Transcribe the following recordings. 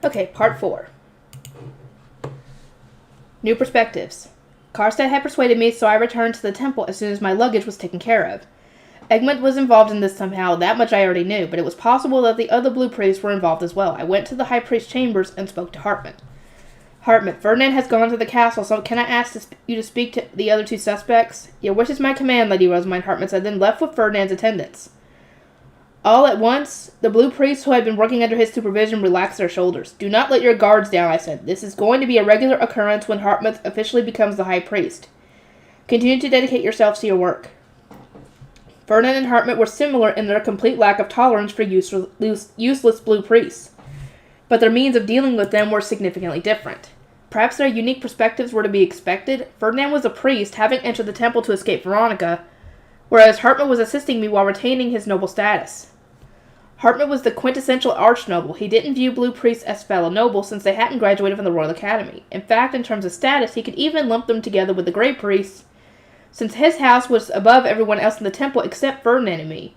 Okay, part 4. New perspectives. Karstead had persuaded me, so I returned to the temple as soon as my luggage was taken care of. Egmont was involved in this somehow, that much I already knew, but it was possible that the other blue priests were involved as well. I went to the high priest's chambers and spoke to Hartman. Hartman, Ferdinand has gone to the castle, so can I ask you to speak to the other 2 suspects? Your wish is my command, Lady Rosamund, Hartman said, then left with Ferdinand's attendants. All at once, the blue priests who had been working under his supervision relaxed their shoulders. Do not let your guards down, I said. This is going to be a regular occurrence when Hartman officially becomes the high priest. Continue to dedicate yourselves to your work. Ferdinand and Hartman were similar in their complete lack of tolerance for useless blue priests, but their means of dealing with them were significantly different. Perhaps their unique perspectives were to be expected. Ferdinand was a priest, having entered the temple to escape Veronica, whereas Hartman was assisting me while retaining his noble status. Hartman was the quintessential archnoble. He didn't view blue priests as fellow nobles since they hadn't graduated from the Royal Academy. In fact, in terms of status, he could even lump them together with the Grey Priests, since his house was above everyone else in the temple except Ferdinand and me.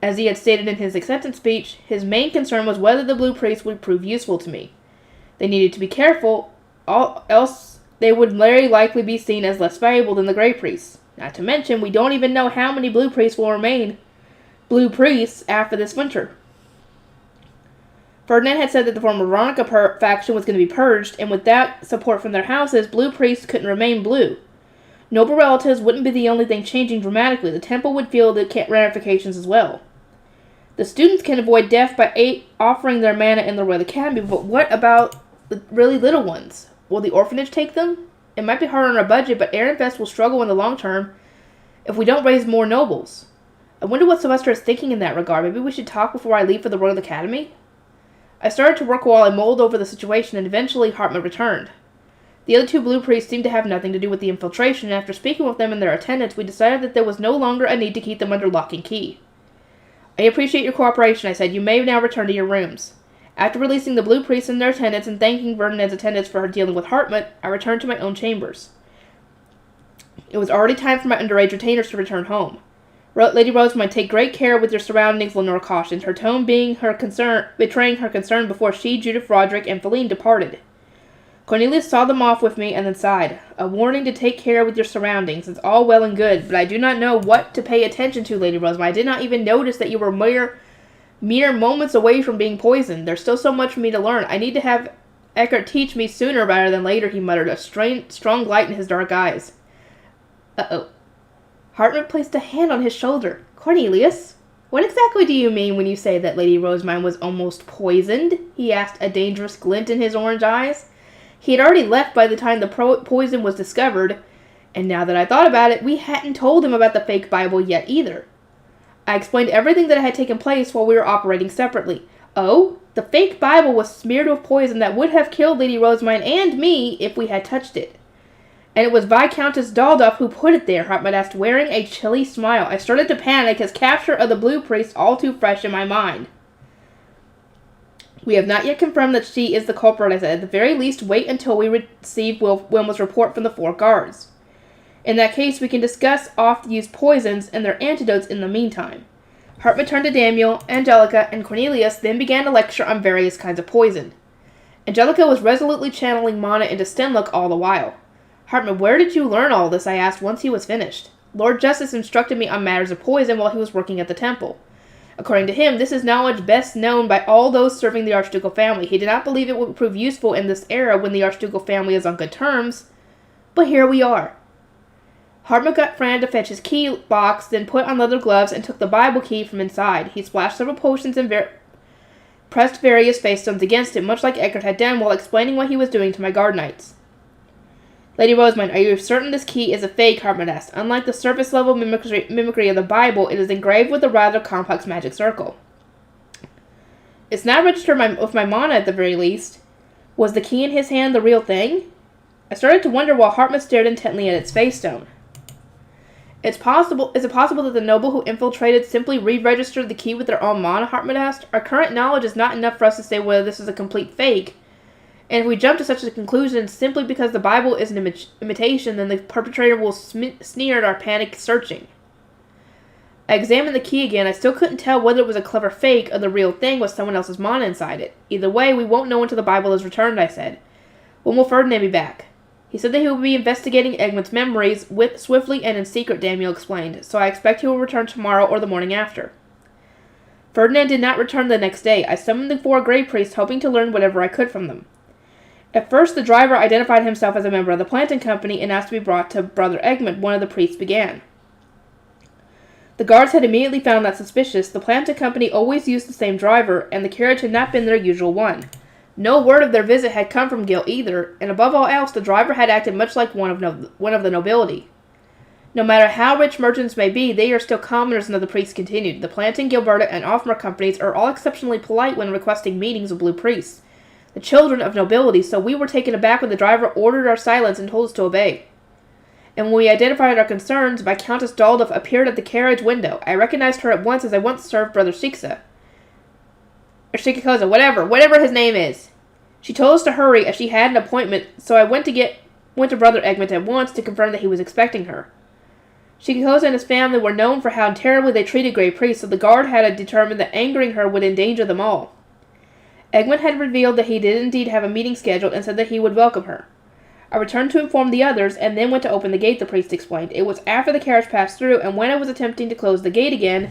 As he had stated in his acceptance speech, his main concern was whether the blue priests would prove useful to me. They needed to be careful, else they would very likely be seen as less valuable than the Grey Priests. Not to mention, we don't even know how many blue priests will remain blue priests after this winter. Ferdinand had said that the former Veronica faction was going to be purged, and without support from their houses, blue priests couldn't remain blue. Noble relatives wouldn't be the only thing changing dramatically. The temple would feel the ramifications as well. The students can avoid death by offering their mana in the Royal Academy, but what about the really little ones? Will the orphanage take them? It might be hard on our budget, but Ehrenfest will struggle in the long term if we don't raise more nobles. I wonder what Sylvester is thinking in that regard. Maybe we should talk before I leave for the Royal Academy? I started to work while I mulled over the situation, and eventually Hartman returned. The other 2 blue priests seemed to have nothing to do with the infiltration, and after speaking with them and their attendants, we decided that there was no longer a need to keep them under lock and key. I appreciate your cooperation, I said. You may now return to your rooms. After releasing the blue priests and their attendants and thanking Ferdinand's attendants for dealing with Hartman, I returned to my own chambers. It was already time for my underage retainers to return home. Lady Rosamund, take great care with your surroundings, Lenore cautioned, her tone betraying her concern before she, Judith Roderick, and Feline departed. Cornelius saw them off with me and then sighed. A warning to take care with your surroundings. It's all well and good, but I do not know what to pay attention to, Lady Rosamund. I did not even notice that you were mere moments away from being poisoned. There's still so much for me to learn. I need to have Eckert teach me sooner rather than later, he muttered, a strong light in his dark eyes. Uh-oh. Hartman placed a hand on his shoulder. Cornelius, what exactly do you mean when you say that Lady Rosamund was almost poisoned? He asked, a dangerous glint in his orange eyes. He had already left by the time the poison was discovered, and now that I thought about it, we hadn't told him about the fake Bible yet either. I explained everything that had taken place while we were operating separately. Oh, the fake Bible was smeared with poison that would have killed Lady Rosamund and me if we had touched it. And it was Viscountess Daldorf who put it there, Hartman asked, wearing a chilly smile. I started to panic, his capture of the blue priest all too fresh in my mind. We have not yet confirmed that she is the culprit, I said. At the very least, wait until we receive Wilma's report from the 4 guards. In that case, we can discuss oft-used poisons and their antidotes in the meantime. Hartman turned to Daniel, Angelica, and Cornelius, then began a lecture on various kinds of poison. Angelica was resolutely channeling mana into Stenlook all the while. Hartman, where did you learn all this? I asked once he was finished. Lord Justice instructed me on matters of poison while he was working at the temple. According to him, this is knowledge best known by all those serving the Archducal family. He did not believe it would prove useful in this era when the Archducal family is on good terms. But here we are. Hartman got Fran to fetch his key box, then put on leather gloves and took the Bible key from inside. He splashed several potions and pressed various face stones against it, much like Eckert had done while explaining what he was doing to my guard knights. Lady Rosamund, are you certain this key is a fake? Hartman asked. Unlike the surface-level mimicry of the Bible, it is engraved with a rather complex magic circle. It's not registered with my mana at the very least. Was the key in his hand the real thing? I started to wonder while Hartman stared intently at its face stone. Is it possible that the noble who infiltrated simply re-registered the key with their own mana? Hartman asked. Our current knowledge is not enough for us to say whether this is a complete fake. And if we jump to such a conclusion simply because the Bible is an imitation, then the perpetrator will sneer at our panic searching. I examined the key again. I still couldn't tell whether it was a clever fake or the real thing with someone else's mana inside it. Either way, we won't know until the Bible is returned, I said. When will Ferdinand be back? He said that he will be investigating Egmont's memories swiftly and in secret, Daniel explained, so I expect he will return tomorrow or the morning after. Ferdinand did not return the next day. I summoned the 4 Grey Priests, hoping to learn whatever I could from them. At first, the driver identified himself as a member of the Planting Company and asked to be brought to Brother Egmont. One of the priests began. The guards had immediately found that suspicious. The Planting Company always used the same driver, and the carriage had not been their usual one. No word of their visit had come from Gil either, and above all else, the driver had acted much like one of the nobility. No matter how rich merchants may be, they are still commoners, and the priest continued. The Planting, Gilberta, and Offmer companies are all exceptionally polite when requesting meetings with blue priests, the children of nobility, so we were taken aback when the driver ordered our silence and told us to obey. And when we identified our concerns, Viscountess Daldov appeared at the carriage window. I recognized her at once as I once served Brother Shiksa. Or Shikikoza, whatever his name is. She told us to hurry as she had an appointment, so I went to Brother Egmont at once to confirm that he was expecting her. Shikikoza and his family were known for how terribly they treated Grey Priests, so the guard had determined that angering her would endanger them all. Egmont had revealed that he did indeed have a meeting scheduled and said that he would welcome her. I returned to inform the others, and then went to open the gate, the priest explained. It was after the carriage passed through, and when I was attempting to close the gate again,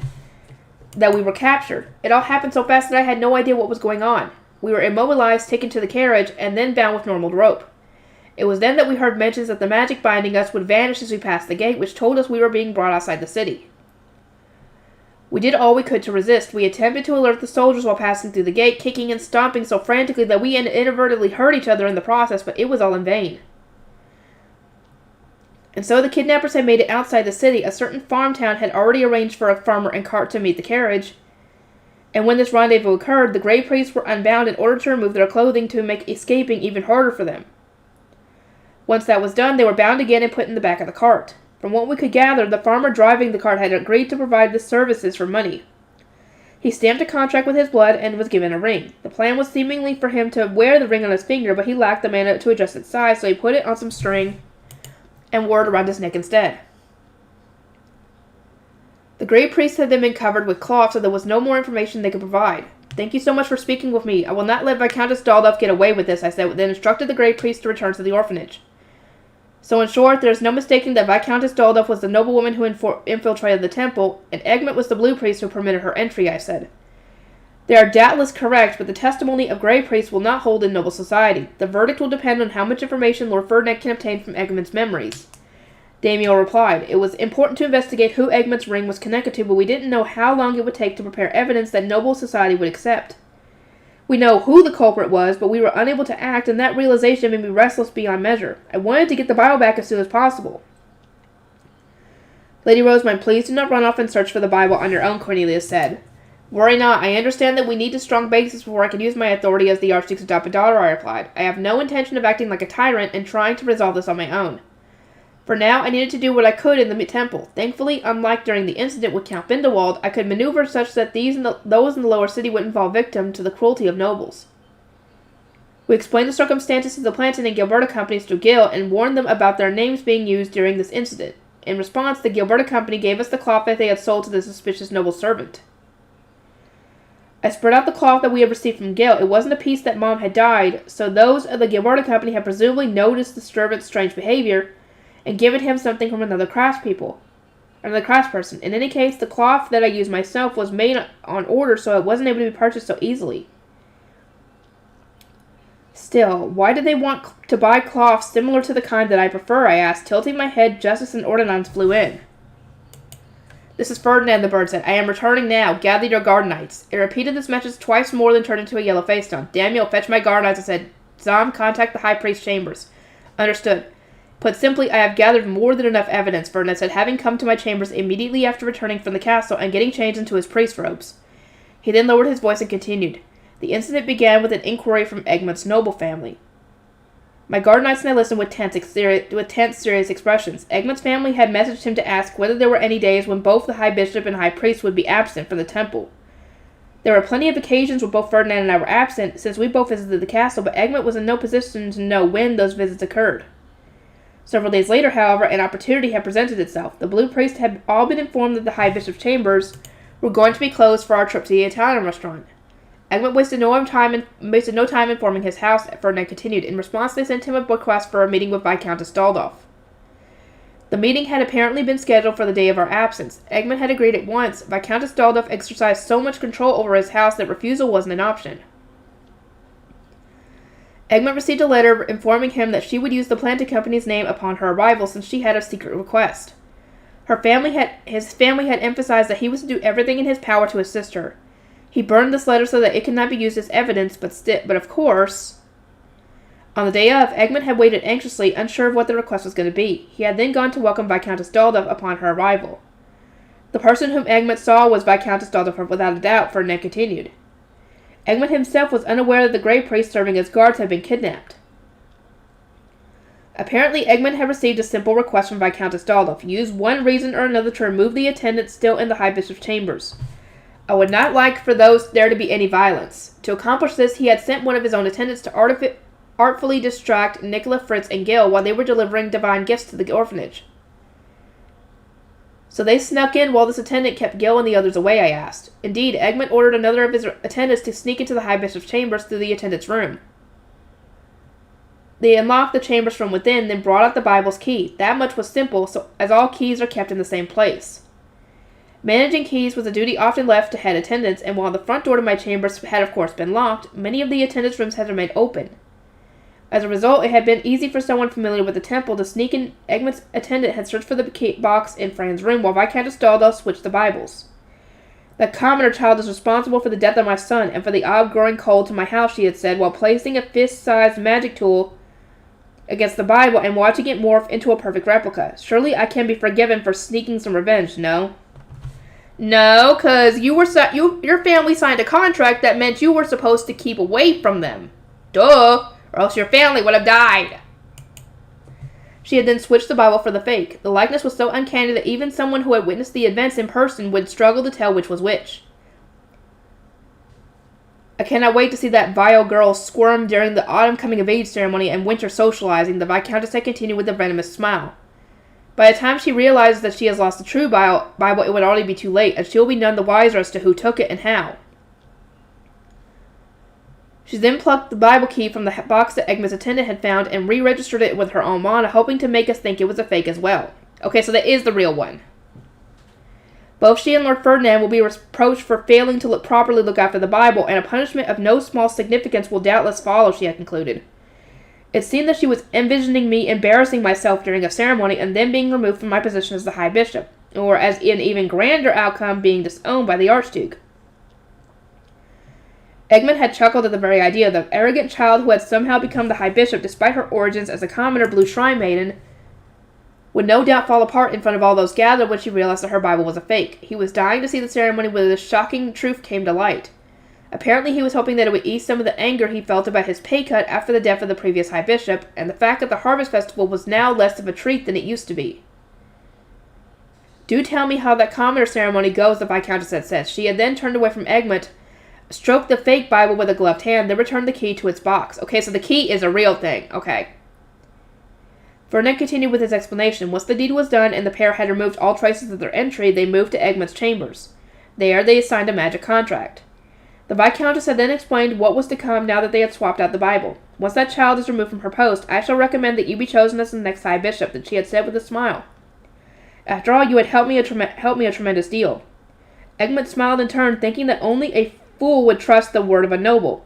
that we were captured. It all happened so fast that I had no idea what was going on. We were immobilized, taken to the carriage, and then bound with normal rope. It was then that we heard mentions that the magic binding us would vanish as we passed the gate, which told us we were being brought outside the city. We did all we could to resist. We attempted to alert the soldiers while passing through the gate, kicking and stomping so frantically that we inadvertently hurt each other in the process, but it was all in vain. And so the kidnappers had made it outside the city. A certain farm town had already arranged for a farmer and cart to meet the carriage. And when this rendezvous occurred, the Grey Priests were unbound in order to remove their clothing to make escaping even harder for them. Once that was done, they were bound again and put in the back of the cart. From what we could gather, the farmer driving the cart had agreed to provide the services for money. He stamped a contract with his blood and was given a ring. The plan was seemingly for him to wear the ring on his finger, but he lacked the mana to adjust its size, so he put it on some string and wore it around his neck instead. The Grey Priests had then been covered with cloth, so there was no more information they could provide. Thank you so much for speaking with me. I will not let Viscountess Daldov get away with this, I said, then instructed the Grey Priests to return to the orphanage. So in short, there is no mistaking that Viscountess Daldov was the noblewoman who infiltrated the temple, and Egmont was the blue priest who permitted her entry, I said. They are doubtless correct, but the testimony of Grey Priests will not hold in noble society. The verdict will depend on how much information Lord Ferdinand can obtain from Egmont's memories. Damiel replied, it was important to investigate who Egmont's ring was connected to, but we didn't know how long it would take to prepare evidence that noble society would accept. We know who the culprit was, but we were unable to act, and that realization made me restless beyond measure. I wanted to get the Bible back as soon as possible. Lady Rosamund, please do not run off and search for the Bible on your own, Cornelius said. Worry not. I understand that we need a strong basis before I can use my authority as the Archduke's adopted daughter, I replied. I have no intention of acting like a tyrant and trying to resolve this on my own. For now, I needed to do what I could in the temple. Thankfully, unlike during the incident with Count Bindewald, I could maneuver such that those in the lower city wouldn't fall victim to the cruelty of nobles. We explained the circumstances of the Plantain and Gilberta companies to Gil and warned them about their names being used during this incident. In response, the Gilberta company gave us the cloth that they had sold to the suspicious noble servant. I spread out the cloth that we had received from Gil. It wasn't a piece that Mom had dyed, so those of the Gilberta company had presumably noticed the servant's strange behavior and given him something from another craftsperson. In any case, the cloth that I used myself was made on order, so it wasn't able to be purchased so easily. Still, why did they want to buy cloth similar to the kind that I prefer, I asked, tilting my head just as an ordonnance flew in. This is Ferdinand, the bird said. I am returning now. Gather your garden knights. It repeated this message twice more than turned into a yellow face stone. Daniel, fetch my garden knights, I said. Zam, contact the high priest's chambers. Understood. Put simply, I have gathered more than enough evidence, Ferdinand said, having come to my chambers immediately after returning from the castle and getting changed into his priest robes. He then lowered his voice and continued. The incident began with an inquiry from Egmont's noble family. My garden knights and I listened with tense, serious expressions. Egmont's family had messaged him to ask whether there were any days when both the high bishop and high priest would be absent from the temple. There were plenty of occasions when both Ferdinand and I were absent, since we both visited the castle, but Egmont was in no position to know when those visits occurred. Several days later, however, an opportunity had presented itself. The Blue Priest had all been informed that the High Bishop's chambers were going to be closed for our trip to the Italian restaurant. Egmont wasted no time informing his house, Ferdinand continued. In response, they sent him a request for a meeting with Viscountess Daldorf. The meeting had apparently been scheduled for the day of our absence. Egmont had agreed at once. Viscountess Daldorf exercised so much control over his house that refusal wasn't an option. Egmont received a letter informing him that she would use the planted company's name upon her arrival since she had a secret request. His family had emphasized that he was to do everything in his power to assist her. He burned this letter so that it could not be used as evidence, but of course... On the day of, Egmont had waited anxiously, unsure of what the request was going to be. He had then gone to welcome Viscountess Daldorf upon her arrival. The person whom Egmont saw was Viscountess Daldorf without a doubt, Ferdinand continued. Egmont himself was unaware that the Grey Priest serving as guards had been kidnapped. Apparently, Egmont had received a simple request from Viscountess Daldorf. Use one reason or another to remove the attendants still in the High Bishop's chambers. I would not like for there to be any violence. To accomplish this, he had sent one of his own attendants to artfully distract Nicola, Fritz, and Gil while they were delivering divine gifts to the orphanage. So they snuck in while this attendant kept Gil and the others away, I asked. Indeed, Egmont ordered another of his attendants to sneak into the High Bishop's chambers through the attendant's room. They unlocked the chambers from within, then brought out the Bible's key. That much was simple, as all keys are kept in the same place. Managing keys was a duty often left to head attendants, and while the front door to my chambers had of course been locked, many of the attendants' rooms had remained open. As a result, it had been easy for someone familiar with the temple to sneak in. Egmont's attendant had searched for the box in Fran's room while Viscountess Daldorf switched the Bibles. That commoner child is responsible for the death of my son and for the odd growing cold to my house, she had said, while placing a fist-sized magic tool against the Bible and watching it morph into a perfect replica. Surely I can be forgiven for sneaking some revenge, no? No, because your family signed a contract that meant you were supposed to keep away from them. Duh! Or else your family would have died. She had then switched the Bible for the fake. The likeness was so uncanny that even someone who had witnessed the events in person would struggle to tell which was which. I cannot wait to see that vile girl squirm during the autumn coming-of-age ceremony and winter socializing, the Viscountess had continued with a venomous smile. By the time she realizes that she has lost the true Bible, it would already be too late, and she will be none the wiser as to who took it and how. She then plucked the Bible key from the box that Egmont's attendant had found and re-registered it with her own mana, hoping to make us think it was a fake as well. Okay, so that is the real one. Both she and Lord Ferdinand will be reproached for failing to properly look after the Bible, and a punishment of no small significance will doubtless follow, she had concluded. It seemed that she was envisioning me embarrassing myself during a ceremony and then being removed from my position as the High Bishop, or as an even grander outcome, being disowned by the Archduke. Egmont had chuckled at the very idea. The arrogant child who had somehow become the High Bishop, despite her origins as a commoner Blue Shrine Maiden, would no doubt fall apart in front of all those gathered when she realized that her Bible was a fake. He was dying to see the ceremony where the shocking truth came to light. Apparently he was hoping that it would ease some of the anger he felt about his pay cut after the death of the previous High Bishop, and the fact that the Harvest Festival was now less of a treat than it used to be. Do tell me how that commoner ceremony goes, the Viscountess had said. She had then turned away from Egmont, stroked the fake Bible with a gloved hand, then returned the key to its box. Okay, so the key is a real thing. Okay. Ferdinand continued with his explanation. Once the deed was done and the pair had removed all traces of their entry, they moved to Egmont's chambers. There, they signed a magic contract. The Viscountess had then explained what was to come now that they had swapped out the Bible. Once that child is removed from her post, I shall recommend that you be chosen as the next High Bishop, that she had said with a smile. After all, you had helped me a tremendous deal. Egmont smiled in turn, thinking that only a fool would trust the word of a noble.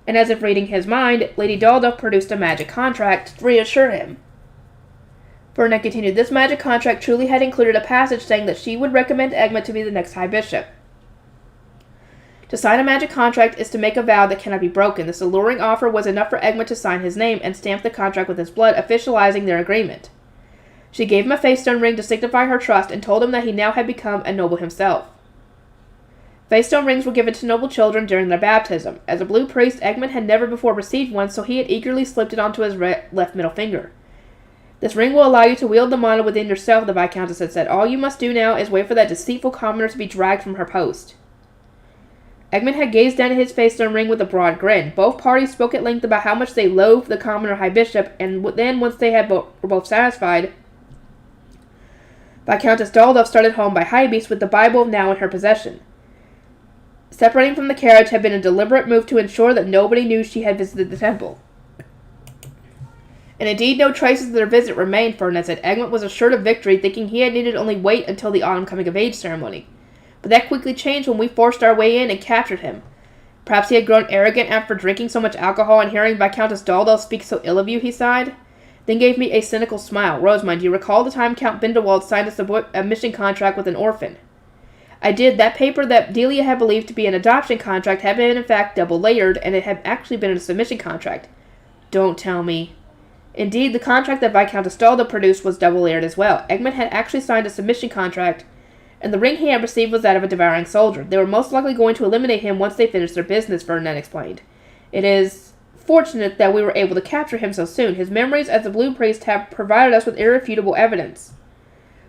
And as if reading his mind, Lady Daldorf produced a magic contract to reassure him. Ferdinand continued, this magic contract truly had included a passage saying that she would recommend Egmont to be the next High Bishop. To sign a magic contract is to make a vow that cannot be broken. This alluring offer was enough for Egmont to sign his name and stamp the contract with his blood, officializing their agreement. She gave him a face-stone ring to signify her trust and told him that he now had become a noble himself. Face-stone rings were given to noble children during their baptism. As a Blue Priest, Egmont had never before received one, so he had eagerly slipped it onto his left middle finger. This ring will allow you to wield the mana within yourself, the Viscountess had said. All you must do now is wait for that deceitful commoner to be dragged from her post. Egmont had gazed down at his face during ring with a broad grin. Both parties spoke at length about how much they loathed the commoner high bishop, and then, once they were both satisfied, Viscountess Daldov started home by high beast with the Bible now in her possession. Separating from the carriage had been a deliberate move to ensure that nobody knew she had visited the temple. And indeed, no traces of their visit remained, Ferdinand said. Egmont was assured of victory, thinking he had needed only wait until the autumn coming-of-age ceremony. But that quickly changed when we forced our way in and captured him. Perhaps he had grown arrogant after drinking so much alcohol and hearing Viscountess Daldov speak so ill of you, he sighed. Then gave me a cynical smile. Rosamund, do you recall the time Count Binderwald signed us a mission contract with an orphan? I did. That paper that Delia had believed to be an adoption contract had been in fact double-layered, and it had actually been a submission contract. Don't tell me. Indeed, the contract that Viscountess Daldov produced was double-layered as well. Egmont had actually signed a submission contract, and the ring he had received was that of a devouring soldier. They were most likely going to eliminate him once they finished their business, Ferdinand explained. It is fortunate that we were able to capture him so soon. His memories as a blue priest have provided us with irrefutable evidence,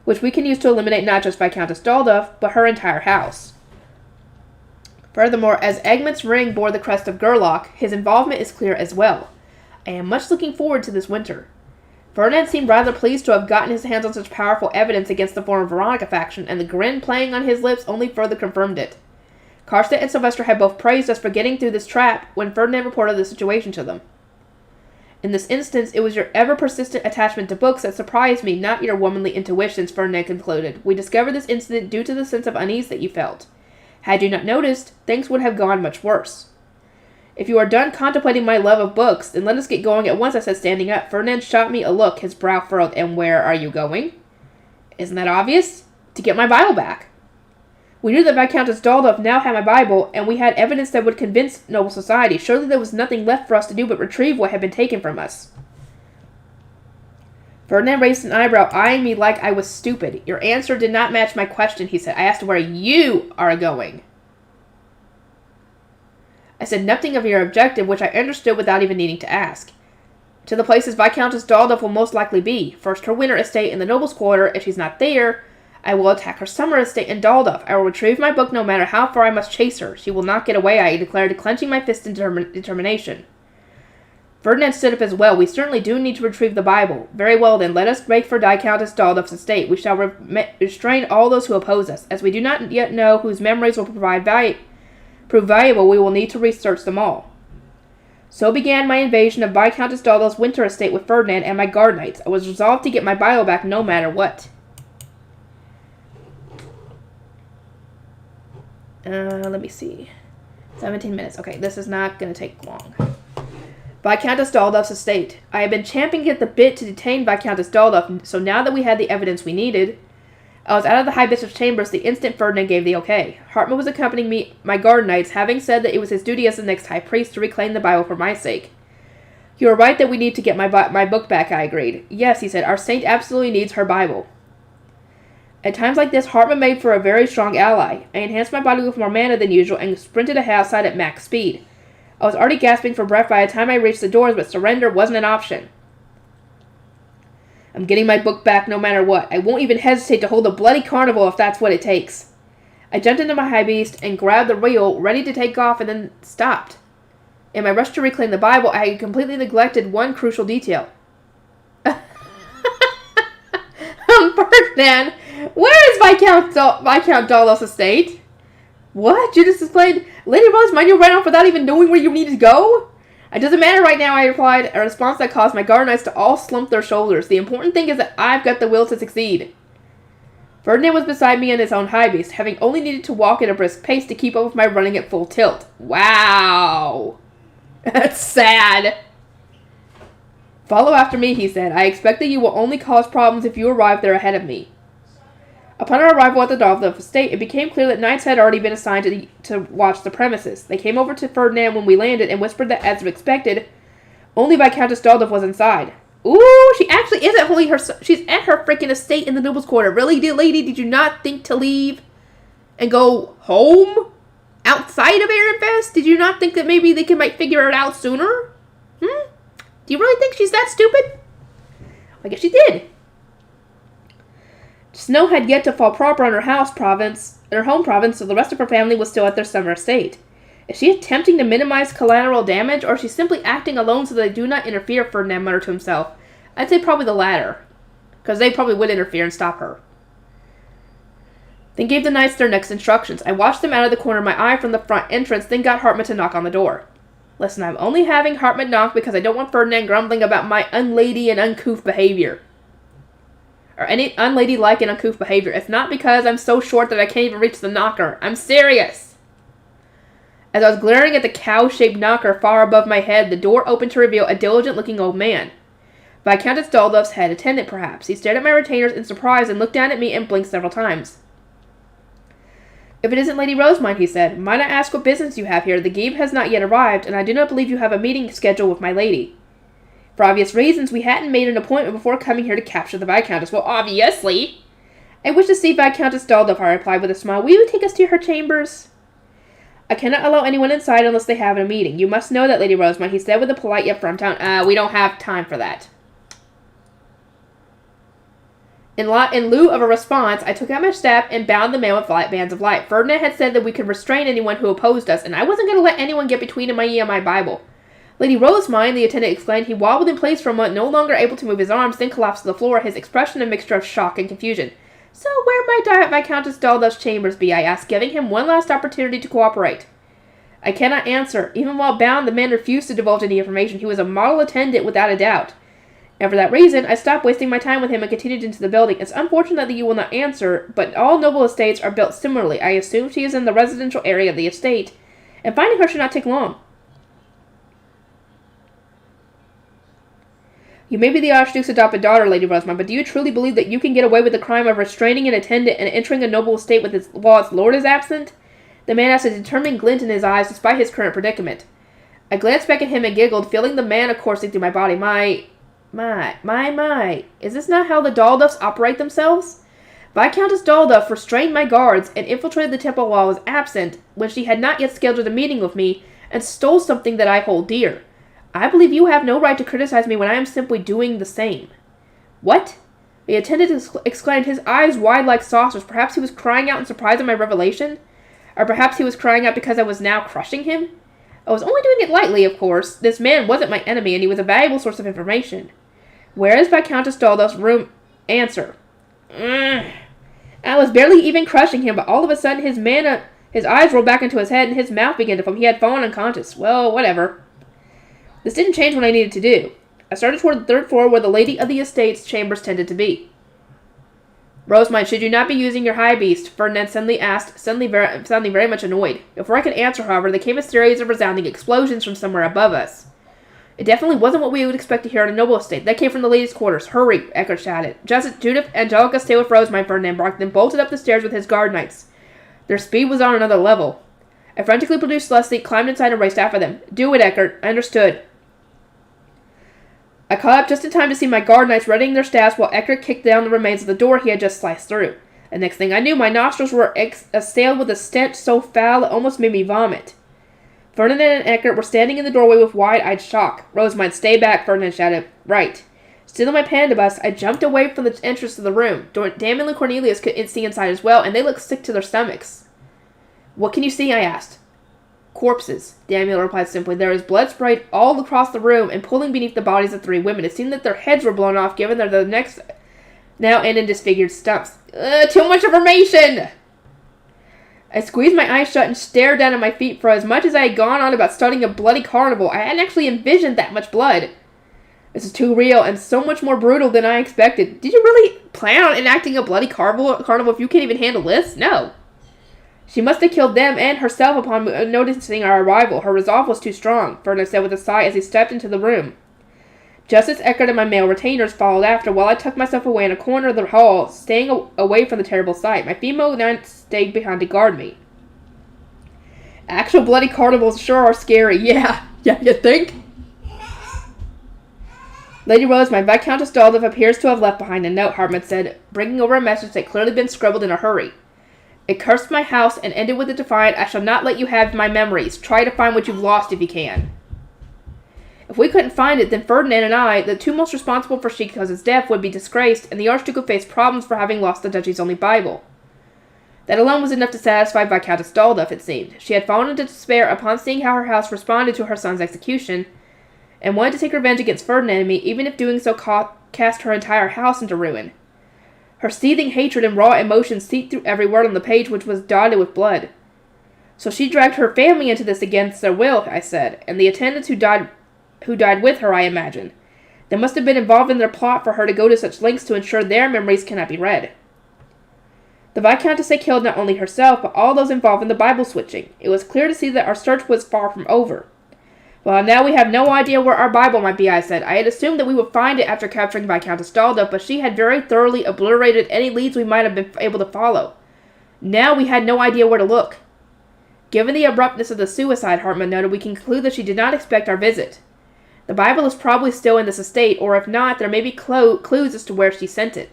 which we can use to eliminate not just Viscountess Daldov, but her entire house. Furthermore, as Egmont's ring bore the crest of Gerlach, his involvement is clear as well. I am much looking forward to this winter. Ferdinand seemed rather pleased to have gotten his hands on such powerful evidence against the former Veronica faction, and the grin playing on his lips only further confirmed it. Karstedt and Sylvester had both praised us for getting through this trap when Ferdinand reported the situation to them. In this instance, it was your ever-persistent attachment to books that surprised me, not your womanly intuitions, Ferdinand concluded. We discovered this incident due to the sense of unease that you felt. Had you not noticed, things would have gone much worse. If you are done contemplating my love of books, then let us get going at once, I said, standing up. Ferdinand shot me a look, his brow furrowed. And where are you going? Isn't that obvious? To get my Bible back. We knew that Viscountess Daldov now had my Bible, and we had evidence that would convince noble society. Surely there was nothing left for us to do but retrieve what had been taken from us. Ferdinand raised an eyebrow, eyeing me like I was stupid. Your answer did not match my question, he said. I asked where you are going. I said nothing of your objective, which I understood without even needing to ask. To the places Viscountess Daldov will most likely be. First, her winter estate in the Nobles' Quarter. If she's not there, I will attack her summer estate in Daldov. I will retrieve my book no matter how far I must chase her. She will not get away, I declared, clenching my fist in determination. Ferdinand stood up as well. We certainly do need to retrieve the Bible. Very well then, let us make for Viscountess Daldov's estate. We shall restrain all those who oppose us. As we do not yet know whose memories will prove valuable, we will need to research them all. So began my invasion of Viscountess Daldov's winter estate with Ferdinand and my guard knights. I was resolved to get my Bible back no matter what. Let me see. 17 minutes. Okay, this is not going to take long. Viscountess Daldov's estate. I had been champing at the bit to detain Viscountess Daldov, so now that we had the evidence we needed, I was out of the High Bishop's chambers the instant Ferdinand gave the okay. Hartmann was accompanying me, my guard knights, having said that it was his duty as the next high priest to reclaim the Bible for my sake. You are right that we need to get my book back, I agreed. Yes, he said, our saint absolutely needs her Bible. At times like this, Hartmann made for a very strong ally. I enhanced my body with more mana than usual and sprinted outside at max speed. I was already gasping for breath by the time I reached the doors, but surrender wasn't an option. I'm getting my book back no matter what. I won't even hesitate to hold a bloody carnival if that's what it takes. I jumped into my high beast and grabbed the reel, ready to take off, and then stopped. In my rush to reclaim the Bible, I had completely neglected one crucial detail. Ferdinand, where is Viscount Daldov's estate? What? Judas explained. Lady Rosamund, you ran off without even knowing where you needed to go? It doesn't matter right now, I replied, a response that caused my guard knights to all slump their shoulders. The important thing is that I've got the will to succeed. Ferdinand was beside me on his own high beast, having only needed to walk at a brisk pace to keep up with my running at full tilt. Wow. That's sad. Follow after me, he said. I expect that you will only cause problems if you arrive there ahead of me. Upon our arrival at the Daldov estate, it became clear that knights had already been assigned to watch the premises. They came over to Ferdinand when we landed and whispered that, as expected, only Viscountess Daldov was inside. Ooh, she actually isn't holding her... She's at her freaking estate in the Nobles' Quarter. Really, lady? Did you not think to leave and go home outside of Ehrenfest? Did you not think that maybe they might figure it out sooner? Do you really think she's that stupid? I guess she did. Snow had yet to fall proper on her home province, so the rest of her family was still at their summer estate. Is she attempting to minimize collateral damage, or is she simply acting alone so that they do not interfere, Ferdinand muttered to himself. I'd say probably the latter, because they probably would interfere and stop her. Then gave the knights their next instructions. I watched them out of the corner of my eye from the front entrance, then got Hartman to knock on the door. Listen, I'm only having Hartman knock because I don't want Ferdinand grumbling about my unlady and uncouth behavior. Or any unladylike and uncouth behavior. It's not because I'm so short that I can't even reach the knocker. I'm serious. As I was glaring at the cow-shaped knocker far above my head, the door opened to reveal a diligent-looking old man. Viscountess Daldov's head attendant, perhaps. He stared at my retainers in surprise and looked down at me and blinked several times. If it isn't Lady Rosemine, he said, might I ask what business you have here? The Gabe has not yet arrived, and I do not believe you have a meeting scheduled with my lady. For obvious reasons, we hadn't made an appointment before coming here to capture the Viscountess. Well, obviously. I wish to see Viscountess Daldov, I replied with a smile. Will you take us to her chambers? I cannot allow anyone inside unless they have a meeting. You must know that, Lady Rosemine, he said with a polite yet firm tone. We don't have time for that. In lieu of a response, I took out my staff and bound the man with bands of light. Ferdinand had said that we could restrain anyone who opposed us, and I wasn't going to let anyone get between me and my Bible. Lady Rosemine, the attendant explained. He wobbled in place for a moment, no longer able to move his arms, then collapsed to the floor, his expression a mixture of shock and confusion. So where might Viscountess Daldov's chambers be? I asked, giving him one last opportunity to cooperate. I cannot answer. Even while bound, the man refused to divulge any information. He was a model attendant without a doubt. And for that reason, I stopped wasting my time with him and continued into the building. It's unfortunate that you will not answer, but all noble estates are built similarly. I assume she is in the residential area of the estate, and finding her should not take long. You may be the Archduke's adopted daughter, Lady Rosemine, but do you truly believe that you can get away with the crime of restraining an attendant and entering a noble estate while its lord is absent? The man asked, a determined glint in his eyes despite his current predicament. I glanced back at him and giggled, feeling the mana coursing through my body. My. Is this not how the Daldovs operate themselves? Viscountess Daldov restrained my guards and infiltrated the temple while I was absent, when she had not yet scheduled a meeting with me, and stole something that I hold dear. I believe you have no right to criticize me when I am simply doing the same. What? The attendant exclaimed, his eyes wide like saucers. Perhaps he was crying out in surprise at my revelation? Or perhaps he was crying out because I was now crushing him? I was only doing it lightly, of course. This man wasn't my enemy, and he was a valuable source of information. Where is Viscountess Daldov's room? Answer. I was barely even crushing him, but all of a sudden his eyes rolled back into his head and his mouth began to foam. He had fallen unconscious. Well, whatever. This didn't change what I needed to do. I started toward the third floor where the lady of the estate's chambers tended to be. Rosemine, should you not be using your high beast? Ferdinand suddenly asked, sounding very much annoyed. Before I could answer, however, there came a series of resounding explosions from somewhere above us. It definitely wasn't what we would expect to hear on a noble estate. That came from the ladies' quarters. Hurry, Eckert shouted. Judith, Angelica, stay with Rosemine, Ferdinand barked, then bolted up the stairs with his guard knights. Their speed was on another level. I frantically produced Leslie, climbed inside, and raced after them. Do it, Eckert. I understood. I caught up just in time to see my guard knights readying their staffs while Eckert kicked down the remains of the door he had just sliced through. The next thing I knew, my nostrils were assailed with a stench so foul it almost made me vomit. Ferdinand and Eckert were standing in the doorway with wide-eyed shock. Rosemine, stay back, Ferdinand shouted. Right. Still in my pandibus, I jumped away from the entrance to the room. Daniel and Cornelius could see inside as well, and they looked sick to their stomachs. What can you see? I asked. Corpses, Daniel replied simply. There is blood sprayed all across the room and pooling beneath the bodies of 3 women. It seemed that their heads were blown off, given their necks now end in disfigured stumps. Too much information! I squeezed my eyes shut and stared down at my feet, for as much as I had gone on about starting a bloody carnival, I hadn't actually envisioned that much blood. This is too real and so much more brutal than I expected. Did you really plan on enacting a bloody carnival if you can't even handle this? No. She must have killed them and herself upon noticing our arrival. Her resolve was too strong, Ferdinand said with a sigh as he stepped into the room. Justice Eckert and my male retainers followed after, while I tucked myself away in a corner of the hall, staying away from the terrible sight. My female knights stayed behind to guard me. Actual bloody carnivals sure are scary. Yeah, you think? Lady Rosemine, Viscountess Daldov appears to have left behind a note, Hartman said, bringing over a message that had clearly been scribbled in a hurry. It cursed my house and ended with a defiant, I shall not let you have my memories. Try to find what you've lost if you can. If we couldn't find it, then Ferdinand and I, the 2 most responsible for Shiko's death, would be disgraced, and the Archduke would face problems for having lost the duchy's only Bible. That alone was enough to satisfy Viscountess Dalduf, it seemed. She had fallen into despair upon seeing how her house responded to her son's execution, and wanted to take revenge against Ferdinand, even if doing so cast her entire house into ruin. Her seething hatred and raw emotions seeped through every word on the page, which was dotted with blood. So she dragged her family into this against their will, I said, and the attendants who died with her, I imagine. They must have been involved in their plot for her to go to such lengths to ensure their memories cannot be read. The Viscountess had killed not only herself, but all those involved in the Bible switching. It was clear to see that our search was far from over. Well, now we have no idea where our Bible might be, I said. I had assumed that we would find it after capturing Viscountess Dalduf, but she had very thoroughly obliterated any leads we might have been able to follow. Now we had no idea where to look. Given the abruptness of the suicide, Hartman noted, we can conclude that she did not expect our visit. The Bible is probably still in this estate, or if not, there may be clues as to where she sent it.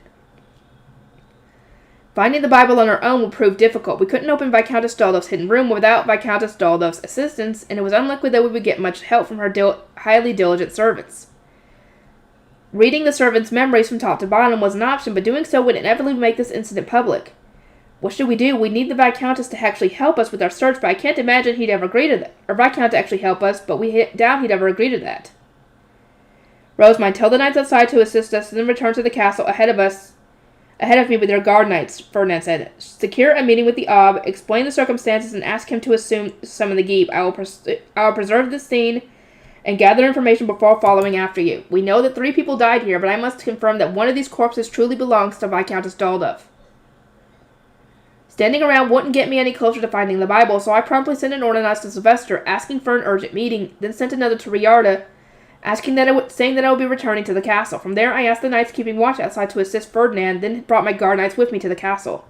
Finding the Bible on our own would prove difficult. We couldn't open Viscountess Dalduf's hidden room without Viscountess Dalduf's assistance, and it was unlikely that we would get much help from her highly diligent servants. Reading the servants' memories from top to bottom was an option, but doing so would inevitably make this incident public. What should we do? We need the Viscountess to actually help us with our search, but I can't imagine he'd ever agree to that. Or Viscount to actually help us, but we doubt he'd ever agree to that. Rosamund, tell the knights outside to assist us, and then return to the castle ahead of me with your guard knights, Ferdinand said. Secure a meeting with the Ob, explain the circumstances, and ask him to summon the Geeb. I will preserve this scene and gather information before following after you. We know that 3 people died here, but I must confirm that one of these corpses truly belongs to Viscountess Dalduf. Standing around wouldn't get me any closer to finding the Bible, so I promptly sent an ordinance to Sylvester, asking for an urgent meeting, then sent another to Riarda, saying that I would be returning to the castle. From there, I asked the knights keeping watch outside to assist Ferdinand, then brought my guard knights with me to the castle.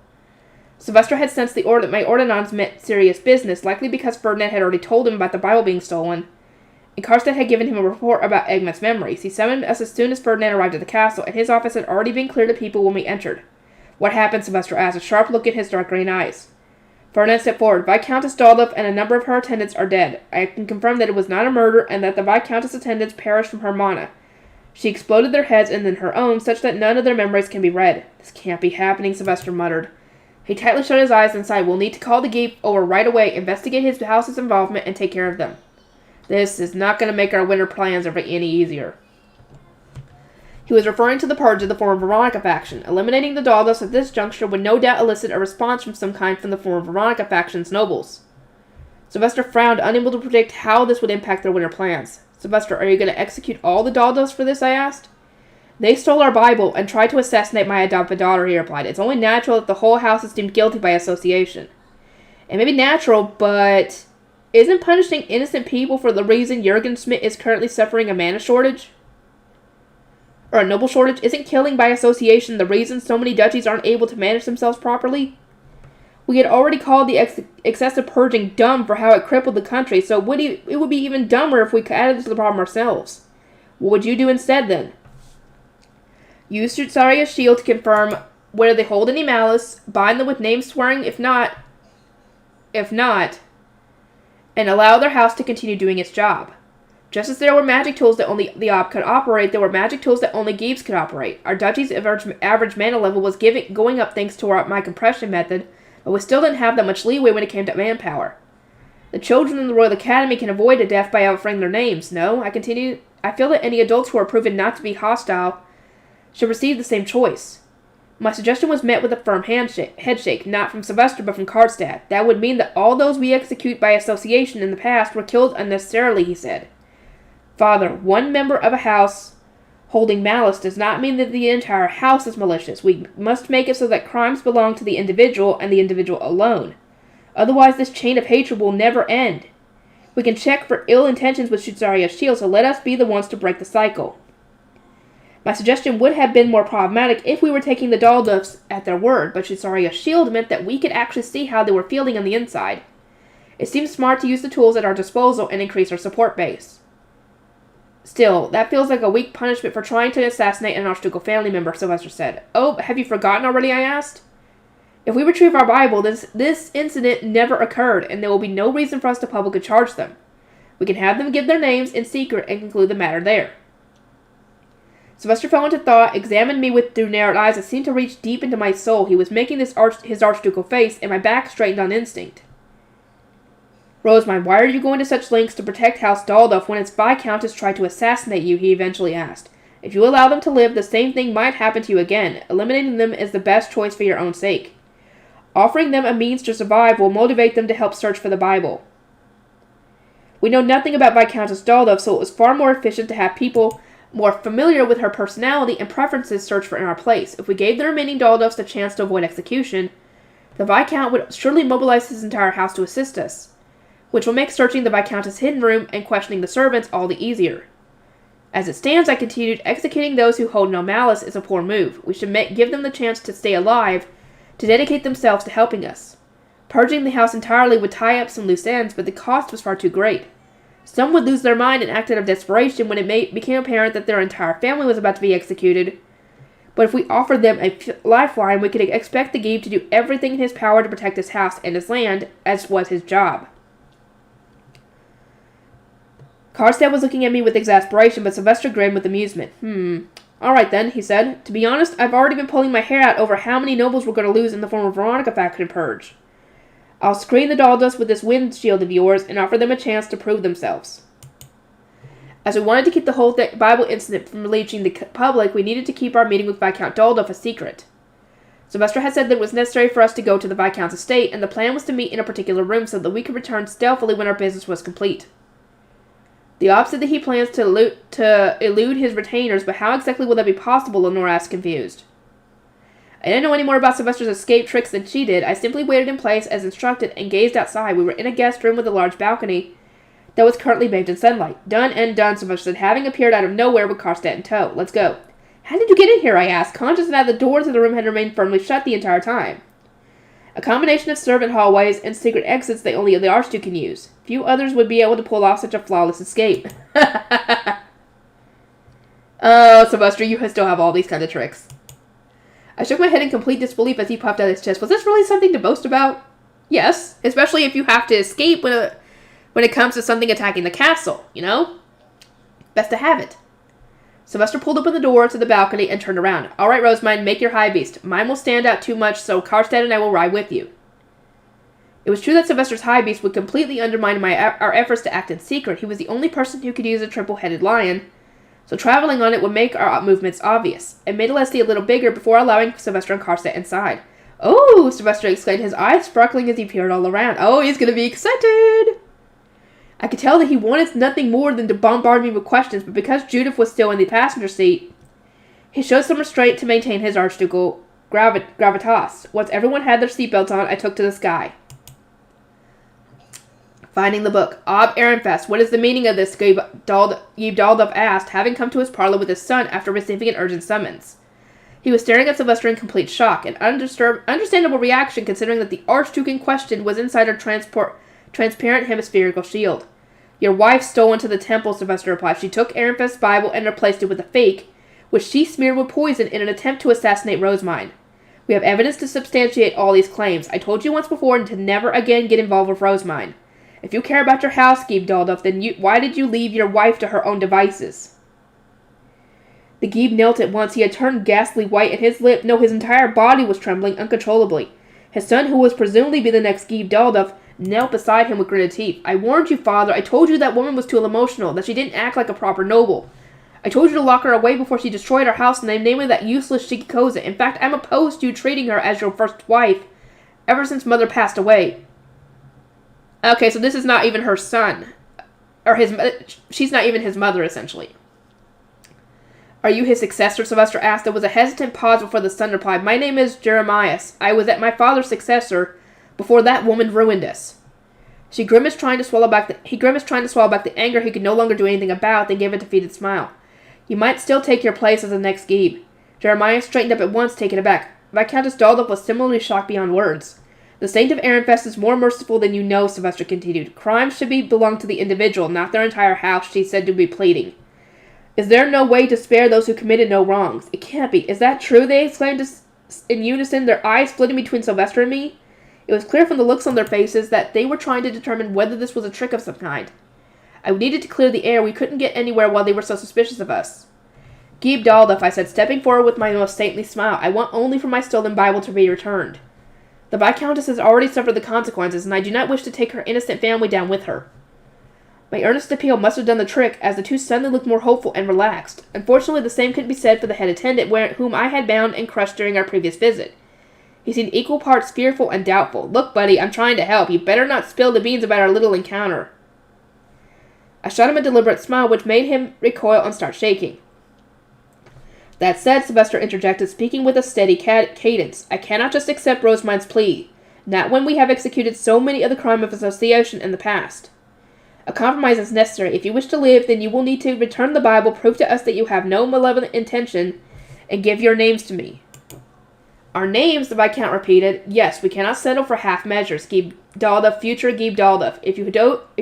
Sylvester had sensed that my ordinance meant serious business, likely because Ferdinand had already told him about the Bible being stolen, and Karstedt had given him a report about Egmont's memories. He summoned us as soon as Ferdinand arrived at the castle, and his office had already been cleared of people when we entered. What happened? Sylvester asked, a sharp look in his dark green eyes. Ferdinand stepped forward. Viscountess Dalduf and a number of her attendants are dead. I can confirm that it was not a murder, and that the Viscountess' attendants perished from her mana. She exploded their heads and then her own, such that none of their memories can be read. This can't be happening, Sylvester muttered. He tightly shut his eyes and sighed. We'll need to call the Geep over right away, investigate his house's involvement, and take care of them. This is not going to make our winter plans any easier. He was referring to the purge of the former Veronica faction. Eliminating the Daldufs at this juncture would no doubt elicit a response from some kind from the former Veronica faction's nobles. Sylvester frowned, unable to predict how this would impact their winter plans. Sylvester, are you going to execute all the Daldufs for this? I asked. They stole our Bible and tried to assassinate my adopted daughter, he replied. It's only natural that the whole house is deemed guilty by association. It may be natural, but isn't punishing innocent people for the reason Jürgen Schmidt is currently suffering a mana shortage? Or a noble shortage? Isn't killing by association the reason so many duchies aren't able to manage themselves properly? We had already called the excessive purging dumb for how it crippled the country, so it would be even dumber if we added to the problem ourselves. What would you do instead, then? Use Shutsaria's shield to confirm whether they hold any malice, bind them with name swearing if not, and allow their house to continue doing its job. Just as there were magic tools that only the Ob could operate, there were magic tools that only Geebs could operate. Our duchy's average mana level was going up thanks to my compression method, but we still didn't have that much leeway when it came to manpower. The children in the Royal Academy can avoid a death by outfraying their names. No, I continued. I feel that any adults who are proven not to be hostile should receive the same choice. My suggestion was met with a firm headshake, not from Sylvester but from Karstedt. That would mean that all those we execute by association in the past were killed unnecessarily, he said. Father, one member of a house holding malice does not mean that the entire house is malicious. We must make it so that crimes belong to the individual and the individual alone. Otherwise, this chain of hatred will never end. We can check for ill intentions with Shutsaria's shield, so let us be the ones to break the cycle. My suggestion would have been more problematic if we were taking the Daldufs at their word, but Shutsaria's shield meant that we could actually see how they were feeling on the inside. It seemed smart to use the tools at our disposal and increase our support base. Still, that feels like a weak punishment for trying to assassinate an Archducal family member, Sylvester said. Oh, have you forgotten already, I asked. If we retrieve our Bible, this incident never occurred, and there will be no reason for us to publicly charge them. We can have them give their names in secret and conclude the matter there. Sylvester fell into thought, examined me through narrowed eyes that seemed to reach deep into my soul. He was making his archducal face, and my back straightened on instinct. Rosamine, why are you going to such lengths to protect House Daldorf when its Viscountess tried to assassinate you? He eventually asked. If you allow them to live, the same thing might happen to you again. Eliminating them is the best choice for your own sake. Offering them a means to survive will motivate them to help search for the Bible. We know nothing about Viscountess Daldorf, so it was far more efficient to have people more familiar with her personality and preferences search for in our place. If we gave the remaining Daldorfs the chance to avoid execution, the Viscount would surely mobilize his entire house to assist us, which will make searching the Viscountess' hidden room and questioning the servants all the easier. As it stands, I continued, executing those who hold no malice is a poor move. We should give them the chance to stay alive, to dedicate themselves to helping us. Purging the house entirely would tie up some loose ends, but the cost was far too great. Some would lose their mind and act out of desperation when it became apparent that their entire family was about to be executed. But if we offered them a lifeline, we could expect the Geeb to do everything in his power to protect his house and his land, as was his job. Karstead was looking at me with exasperation, but Sylvester grinned with amusement. All right then, he said. To be honest, I've already been pulling my hair out over how many nobles we're going to lose in the form of Veronica faction purge. I'll screen the Daldorfs with this windshield of yours and offer them a chance to prove themselves. As we wanted to keep the whole Bible incident from reaching the public, we needed to keep our meeting with Viscount Daldorf a secret. Sylvester had said that it was necessary for us to go to the Viscount's estate, and the plan was to meet in a particular room so that we could return stealthily when our business was complete. The opposite that he plans to elude his retainers, but how exactly will that be possible? Lenore asked, confused. I didn't know any more about Sylvester's escape tricks than she did. I simply waited in place as instructed and gazed outside. We were in a guest room with a large balcony that was currently bathed in sunlight. Done and done, Sylvester said, having appeared out of nowhere with Karstead in tow. Let's go. How did you get in here? I asked, conscious that the doors of the room had remained firmly shut the entire time. A combination of servant hallways and secret exits that only the Archduke can use. Few others would be able to pull off such a flawless escape. Oh, Sylvester, you still have all these kinds of tricks. I shook my head in complete disbelief as he puffed out his chest. Was this really something to boast about? Yes, especially if you have to escape when it comes to something attacking the castle, you know? Best to have it. Sylvester pulled open the door to the balcony and turned around. All right, Rosamine, make your high beast. Mine will stand out too much, so Karstead and I will ride with you. It was true that Sylvester's high beast would completely undermine our efforts to act in secret. He was the only person who could use a triple-headed lion, so traveling on it would make our movements obvious. I made Leslie a little bigger before allowing Sylvester and Karstead inside. Oh, Sylvester exclaimed, his eyes sparkling as he peered all around. Oh, he's going to be excited! I could tell that he wanted nothing more than to bombard me with questions, but because Judith was still in the passenger seat, he showed some restraint to maintain his archducal gravitas. Once everyone had their seatbelts on, I took to the sky. Finding the book. Ob Ehrenfest, what is the meaning of this? Yves Daldorf asked, having come to his parlor with his son after receiving an urgent summons. He was staring at Sylvester in complete shock, an understandable reaction considering that the Archduke in question was inside a transparent hemispherical shield. Your wife stole into the temple, Sylvester replied. She took Ehrenfest's Bible and replaced it with a fake, which she smeared with poison in an attempt to assassinate Rosamine. We have evidence to substantiate all these claims. I told you once before to never again get involved with Rosamine. If you care about your house, Yves Daldorf, then why did you leave your wife to her own devices? The Geeb knelt at once. He had turned ghastly white, and his entire body was trembling uncontrollably. His son, who was presumably be the next Yves Daldorf, knelt beside him with gritted teeth. I warned you, father. I told you that woman was too emotional, that she didn't act like a proper noble. I told you to lock her away before she destroyed our house, and namely that useless Shikikoza. In fact, I'm opposed to you treating her as your first wife, ever since mother passed away. Okay, so this is not even her son. She's not even his mother, essentially. Are you his successor? Sylvester asked. There was a hesitant pause before the son replied. My name is Jeremias. I was my father's successor before that woman ruined us. He grimaced, trying to swallow back the anger he could no longer do anything about, then gave a defeated smile. You might still take your place as the next Geeb. Jeremias straightened up at once, taken aback. Viscountess Daldorf was similarly shocked beyond words. The Saint of Ehrenfest is more merciful than you know, Sylvester continued. Crimes should belong to the individual, not their entire house, she said to be pleading. Is there no way to spare those who committed no wrongs? It can't be. Is that true? They exclaimed in unison, their eyes splitting between Sylvester and me. It was clear from the looks on their faces that they were trying to determine whether this was a trick of some kind. I needed to clear the air. We couldn't get anywhere while they were so suspicious of us. Gebe Dalduf, I said, stepping forward with my most saintly smile. I want only for my stolen Bible to be returned. The Viscountess has already suffered the consequences, and I do not wish to take her innocent family down with her. My earnest appeal must have done the trick, as the two suddenly looked more hopeful and relaxed. Unfortunately, the same couldn't be said for the head attendant, whom I had bound and crushed during our previous visit. He seemed equal parts fearful and doubtful. Look, buddy, I'm trying to help. You better not spill the beans about our little encounter. I shot him a deliberate smile, which made him recoil and start shaking. That said, Sylvester interjected, speaking with a steady cadence, I cannot just accept Rosamund's plea, not when we have executed so many of the crime of association in the past. A compromise is necessary. If you wish to live, then you will need to return the Bible, prove to us that you have no malevolent intention, and give your names to me. Our names, the Viscount repeated. Yes, we cannot settle for half measures, Gebe Dalduf, future Gebe Dalduf. If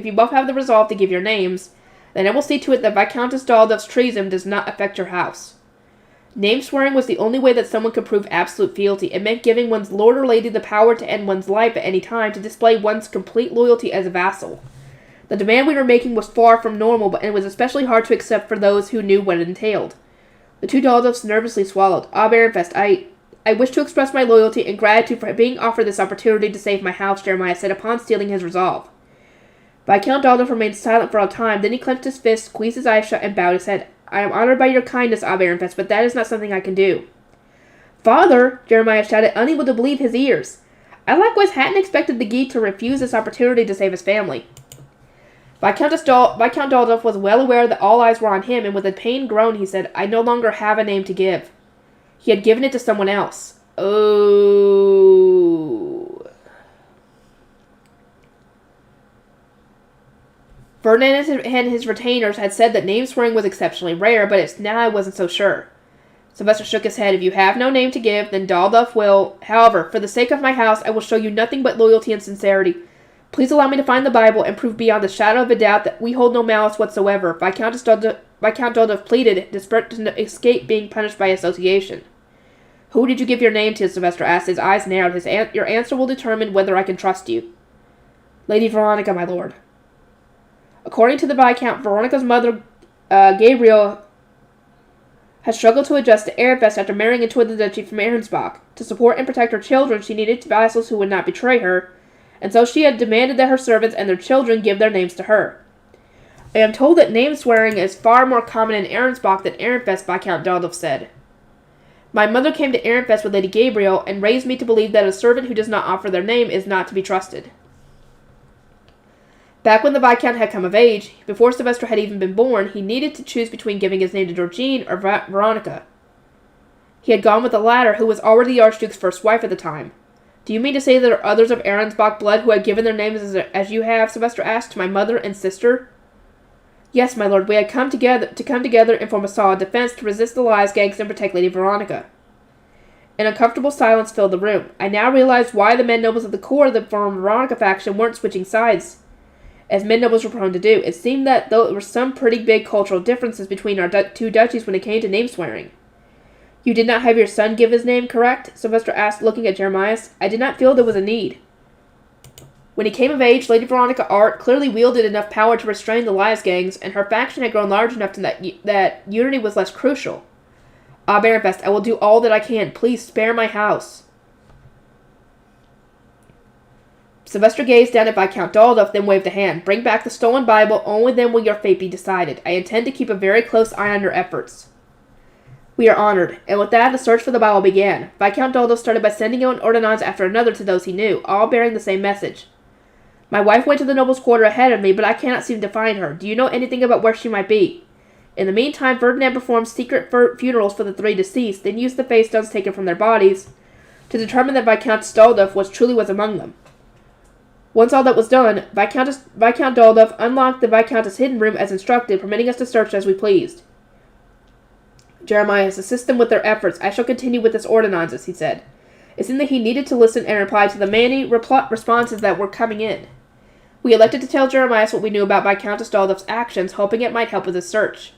you both have the resolve to give your names, then I will see to it that Viscountess Dalduf's treason does not affect your house. Name swearing was the only way that someone could prove absolute fealty. It meant giving one's lord or lady the power to end one's life at any time, to display one's complete loyalty as a vassal. The demand we were making was far from normal, and it was especially hard to accept for those who knew what it entailed. The two Daldufs nervously swallowed. Baronfest, I wish to express my loyalty and gratitude for being offered this opportunity to save my house, Jeremiah said upon stealing his resolve. Viscount Dalduf remained silent for a time, then he clenched his fist, squeezed his eyes shut, and bowed his head. I am honored by your kindness, Baronfest, but that is not something I can do. Father, Jeremiah shouted, unable to believe his ears. I likewise hadn't expected the geek to refuse this opportunity to save his family. Viscount Dalduf was well aware that all eyes were on him, and with a pained groan he said, I no longer have a name to give. He had given it to someone else. Oh. Ferdinand and his retainers had said that name swearing was exceptionally rare, but now I wasn't so sure. Sylvester shook his head. If you have no name to give, then Dalduf will. However, for the sake of my house, I will show you nothing but loyalty and sincerity. Please allow me to find the Bible and prove beyond the shadow of a doubt that we hold no malice whatsoever. Viscount Dalduf pleaded, desperate to escape being punished by association. Who did you give your name to? Sylvester asked. His eyes narrowed. Your answer will determine whether I can trust you. Lady Veronica, my lord. According to the Viscount, Veronica's mother, Gabriel, had struggled to adjust to Ehrenfest after marrying into the duchy from Ehrensbach. To support and protect her children, she needed vassals who would not betray her, and so she had demanded that her servants and their children give their names to her. I am told that name swearing is far more common in Ehrensbach than Ehrenfest, Viscount Dalduf said. My mother came to Ehrenfest with Lady Gabriel and raised me to believe that a servant who does not offer their name is not to be trusted. Back when the Viscount had come of age, before Sylvester had even been born, he needed to choose between giving his name to Georgine or Veronica. He had gone with the latter, who was already the Archduke's first wife at the time. Do you mean to say there are others of Ehrensbach blood who had given their names as you have? Sylvester asked, to my mother and sister. Yes, my lord, we had come together and form a solid defense to resist the lies, gangs, and protect Lady Veronica. An uncomfortable silence filled the room. I now realized why the men nobles of the core of the Veronica faction weren't switching sides, as men nobles were prone to do. It seemed that though there were some pretty big cultural differences between our two duchies when it came to name swearing. You did not have your son give his name, correct? Sylvester asked, looking at Jeremias. I did not feel there was a need. When he came of age, Lady Veronica Art clearly wielded enough power to restrain the lies gangs, and her faction had grown large enough that unity was less crucial. Baronfest, I will do all that I can. Please spare my house. Sylvester gazed down at Viscount Dalduf, then waved a hand. Bring back the stolen Bible, only then will your fate be decided. I intend to keep a very close eye on your efforts. We are honored. And with that, the search for the Bible began. Viscount Dalduf started by sending out an ordinance after another to those he knew, all bearing the same message. My wife went to the noble's quarter ahead of me, but I cannot seem to find her. Do you know anything about where she might be? In the meantime, Ferdinand performed secret funerals for the three deceased, then used the face stones taken from their bodies to determine that Viscount Dalduf was among them. Once all that was done, Viscount Dalduf unlocked the Viscountess' hidden room as instructed, permitting us to search as we pleased. Jeremias, assist them with their efforts. I shall continue with this ordinances, he said. It seemed that he needed to listen and reply to the many responses that were coming in. We elected to tell Jeremias what we knew about Viscountess Dalduf's actions, hoping it might help with his search.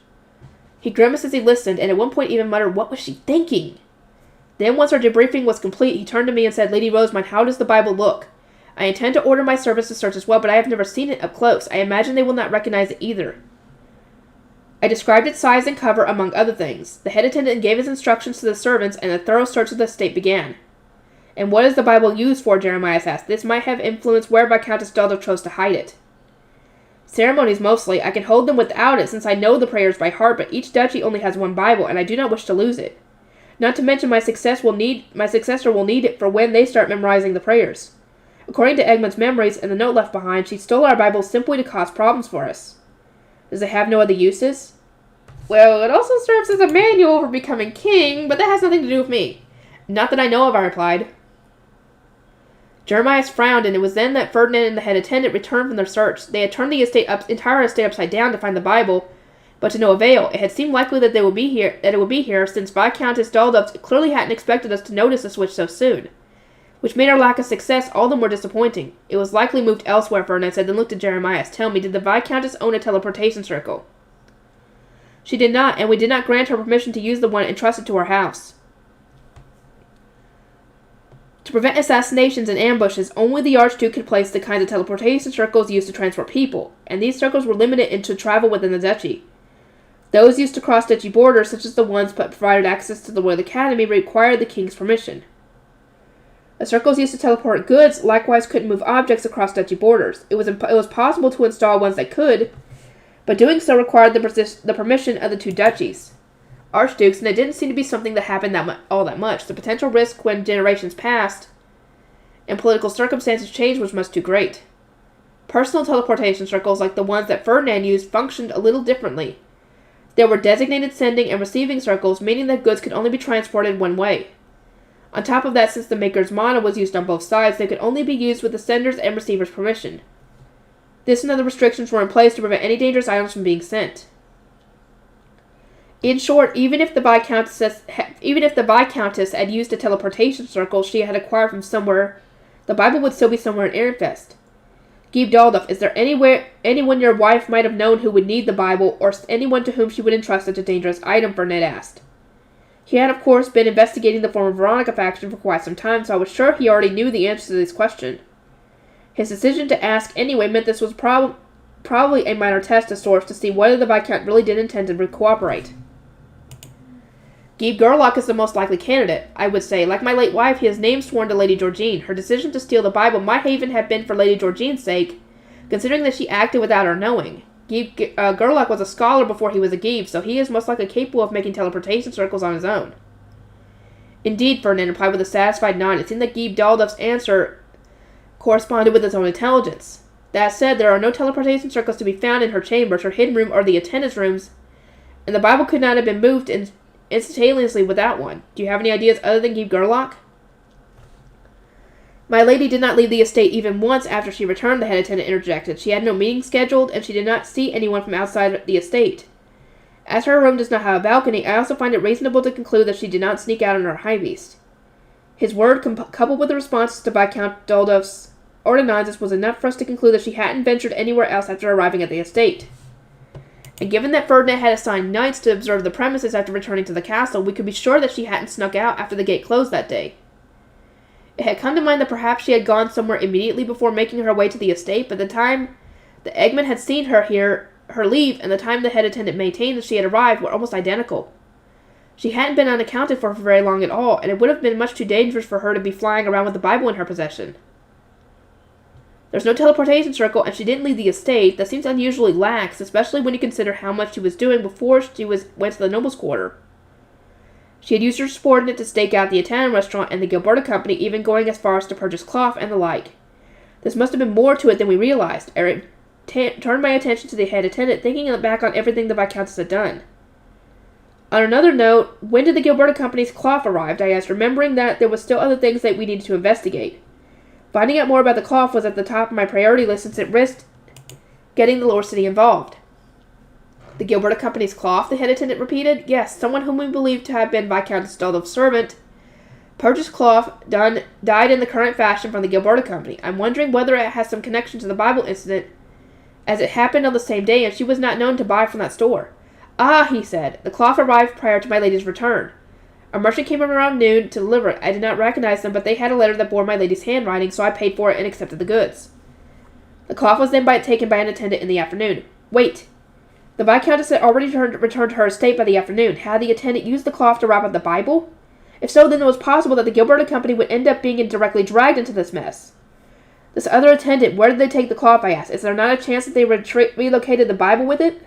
He grimaced as he listened, and at one point even muttered, what was she thinking? Then, once our debriefing was complete, he turned to me and said, Lady Rosamund, how does the Bible look? I intend to order my servants to search as well, but I have never seen it up close. I imagine they will not recognize it either. I described its size and cover, among other things. The head attendant gave his instructions to the servants, and a thorough search of the estate began. And what is the Bible used for? Jeremiah asked. This might have influenced where Viscountess Duldo chose to hide it. Ceremonies mostly. I can hold them without it, since I know the prayers by heart, but each duchy only has one Bible, and I do not wish to lose it. Not to mention my successor will need it for when they start memorizing the prayers. According to Egmont's memories and the note left behind, she stole our Bible simply to cause problems for us. Does it have no other uses? Well, it also serves as a manual for becoming king, but that has nothing to do with me. Not that I know of, I replied. Jeremiah frowned, and it was then that Ferdinand and the head attendant returned from their search. They had turned the entire estate upside down to find the Bible, but to no avail. It had seemed likely that it would be here, since Viscountess Duldo clearly hadn't expected us to notice the switch so soon, which made our lack of success all the more disappointing. It was likely moved elsewhere, Ferdinand said, then looked at Jeremiah. Tell me, did the Viscountess own a teleportation circle? She did not, and we did not grant her permission to use the one entrusted to our house. To prevent assassinations and ambushes, only the Archduke could place the kinds of teleportation circles used to transport people, and these circles were limited into travel within the duchy. Those used to cross duchy borders, such as the ones that provided access to the Royal Academy, required the king's permission. The circles used to teleport goods likewise couldn't move objects across duchy borders. It was possible to install ones that could, but doing so required the permission of the two duchies. Archdukes, and it didn't seem to be something that happened all that much. The potential risk when generations passed and political circumstances changed was much too great. Personal teleportation circles, like the ones that Ferdinand used, functioned a little differently. There were designated sending and receiving circles, meaning that goods could only be transported one way. On top of that, since the maker's mana was used on both sides, they could only be used with the sender's and receiver's permission. This and other restrictions were in place to prevent any dangerous items from being sent. In short, even if the Viscountess had used a teleportation circle she had acquired from somewhere, the Bible would still be somewhere in Ehrenfest. Gib Daldorf, is there anyone your wife might have known who would need the Bible, or anyone to whom she would entrust such a dangerous item? Ferdinand asked. He had, of course, been investigating the former Veronica faction for quite some time, so I was sure he already knew the answer to this question. His decision to ask anyway meant this was probably a minor test of sorts to see whether the Viscount really did intend to cooperate. Gib Gerlach is the most likely candidate, I would say. Like my late wife, he has name sworn to Lady Georgine. Her decision to steal the Bible might even have been for Lady Georgine's sake, considering that she acted without her knowing. Gerlach was a scholar before he was a Gib, so he is most likely capable of making teleportation circles on his own. Indeed, Ferdinand replied with a satisfied nod. It seemed that Gib Daldorf's answer corresponded with his own intelligence. That said, there are no teleportation circles to be found in her chambers, her hidden room, or the attendants' rooms, and the Bible could not have been moved instantaneously without one. Do you have any ideas other than Gib Gerlach? My lady did not leave the estate even once after she returned, the head attendant interjected. She had no meeting scheduled, and she did not see anyone from outside the estate. As her room does not have a balcony, I also find it reasonable to conclude that she did not sneak out on her high beast. His word, coupled with the responses to Viscount Daldorf's ordinances, was enough for us to conclude that she hadn't ventured anywhere else after arriving at the estate. And given that Ferdinand had assigned knights to observe the premises after returning to the castle, we could be sure that she hadn't snuck out after the gate closed that day. It had come to mind that perhaps she had gone somewhere immediately before making her way to the estate, but the time the Eggman had seen her leave, and the time the head attendant maintained that she had arrived were almost identical. She hadn't been unaccounted for very long at all, and it would have been much too dangerous for her to be flying around with the Bible in her possession. There's no teleportation circle, and she didn't leave the estate. That seems unusually lax, especially when you consider how much she was doing before she went to the noble's quarter. She had used her subordinate to stake out the Italian restaurant and the Gilberta Company, even going as far as to purchase cloth and the like. This must have been more to it than we realized. I turned my attention to the head attendant, thinking back on everything the Viscountess had done. On another note, when did the Gilberta Company's cloth arrive? I asked, remembering that there were still other things that we needed to investigate. Finding out more about the cloth was at the top of my priority list since it risked getting the lower city involved. The Gilberta Company's cloth, the head attendant repeated. Yes, someone whom we believe to have been Viscountess Daldorf's servant purchased cloth dyed in the current fashion from the Gilberta Company. I'm wondering whether it has some connection to the Bible incident, as it happened on the same day and she was not known to buy from that store. Ah, he said. The cloth arrived prior to my lady's return. A merchant came around noon to deliver it. I did not recognize them, but they had a letter that bore my lady's handwriting, so I paid for it and accepted the goods. The cloth was then taken by an attendant in the afternoon. Wait. The Viscountess had already returned to her estate by the afternoon. Had the attendant used the cloth to wrap up the Bible? If so, then it was possible that the Gilberta Company would end up being directly dragged into this mess. This other attendant, where did they take the cloth, I asked. Is there not a chance that they relocated the Bible with it?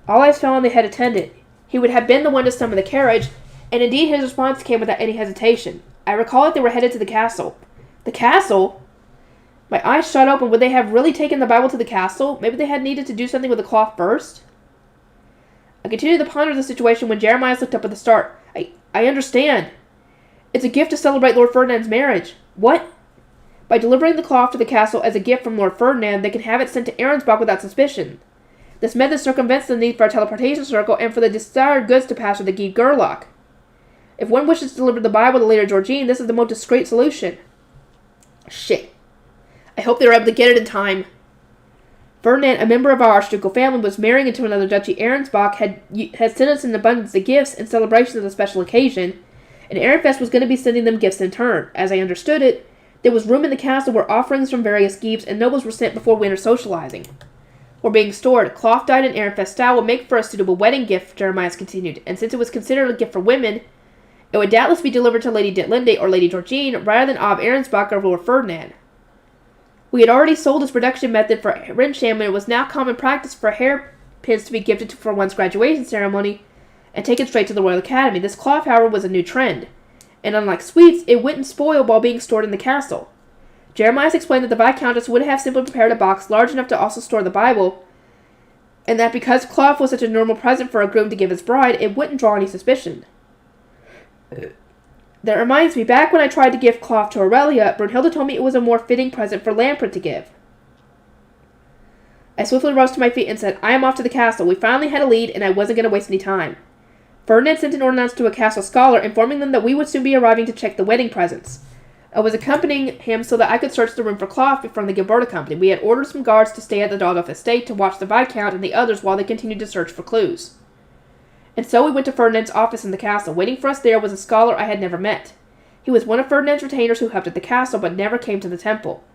All eyes fell on the head attendant. He would have been the one to summon the carriage, and indeed his response came without any hesitation. I recall that they were headed to the castle. The castle? My eyes shot open. Would they have really taken the Bible to the castle? Maybe they had needed to do something with the cloth first? I continued to ponder the situation when Jeremiah looked up at the start. I understand. It's a gift to celebrate Lord Ferdinand's marriage. What? By delivering the cloth to the castle as a gift from Lord Ferdinand, they can have it sent to Arensbach without suspicion. This method circumvents the need for a teleportation circle and for the desired goods to pass through the Guy Gerlach. If one wishes to deliver the Bible to Lady Georgine, this is the most discreet solution. Shit. I hope they were able to get it in time. Ferdinand, a member of our archducal family, was marrying into another duchy. Arensbach had sent us an abundance of gifts in celebration of the special occasion, and Ehrenfest was going to be sending them gifts in turn. As I understood it, there was room in the castle where offerings from various Giebs and nobles were sent before winter socializing. Were being stored. Cloth dyed in Ehrenfest style would make for a suitable wedding gift, Jeremiah continued, and since it was considered a gift for women, it would doubtless be delivered to Lady Ditlinde or Lady Georgine rather than Ob Arensbach or Lord Ferdinand. We had already sold this production method for Rensham, and it was now common practice for hairpins to be gifted for one's graduation ceremony and taken straight to the Royal Academy. This cloth, however, was a new trend, and unlike sweets, it wouldn't spoil while being stored in the castle. Jeremiah explained that the Viscountess would have simply prepared a box large enough to also store the Bible, and that because cloth was such a normal present for a groom to give his bride, it wouldn't draw any suspicion. That reminds me, back when I tried to give cloth to Aurelia, Brunhilde told me it was a more fitting present for Lamprey to give. I swiftly rose to my feet and said, I am off to the castle. We finally had a lead, and I wasn't going to waste any time. Ferdinand sent an ordinance to a castle scholar, informing them that we would soon be arriving to check the wedding presents. I was accompanying him so that I could search the room for cloth from the Gilberta Company. We had ordered some guards to stay at the Daldorf estate to watch the Viscount and the others while they continued to search for clues. And so we went to Ferdinand's office in the castle. Waiting for us there was a scholar I had never met. He was one of Ferdinand's retainers who helped at the castle, but never came to the temple.